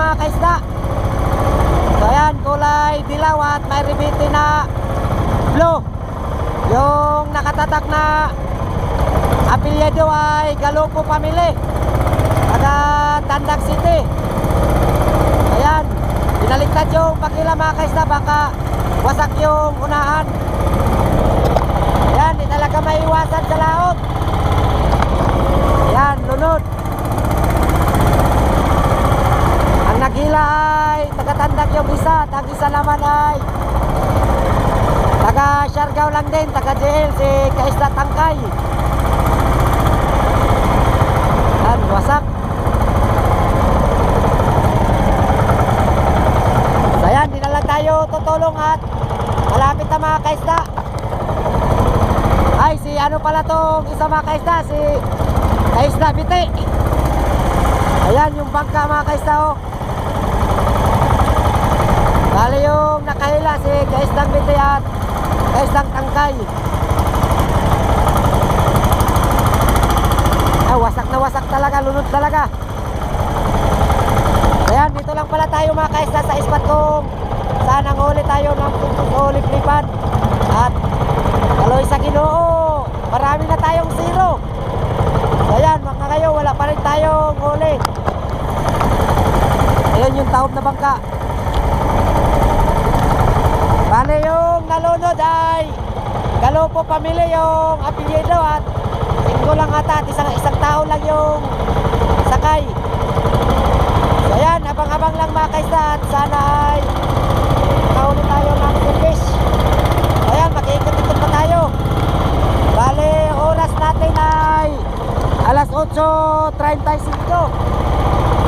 mga kaisda. So ayan, kulay dilaw at may ribete na blue. Yung nakatatak na apelyido ay Galupo Family, taga Tandag City. Ayan, binaliktad yung pakila mga kaisda, baka wasak yung unahan. Ayan, di talaga maiwasan sa laot. Ayan, lunod. Ang naghila ay taga Tandag yung isa, tag isa naman ay taga Siargao lang din, taga JL, si Kaisda Tangkay. Ayan, wasak. So ayan, di na lang tayo tutulong at malapit na mga kaisda. Ay, si ano pala tong isa mga kaisda, si Kaisda Biti. Ayan yung bangka mga kaisda, oh. Bali yung nakahila si Kaisdang Biti at Kaisdang Tangkay. Ah, wasak na wasak talaga, lunod talaga. Ayan, dito lang pala tayo mga kaisda sa ispat kung saan ang huli tayo ng huli pripad. At kaloy sa Ginoo, marami na tayong zero. So ayan, mga kayo, wala pa rin tayong huli. Ayan yung taob na bangka. Bale yung nalunod ay Galupo Family yung apelyido at linggo lang ata at isang tao lang yung sakay. So ayan, abang-abang lang mga kaisda at sana ay makahuli tayo ng fish. So ayan, mag-iikot-ikot pa tayo. Bale, oras natin ay alas 8:35.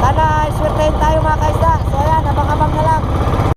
Sana ay swertein tayo mga kaisda. So ayan, abang-abang na lang.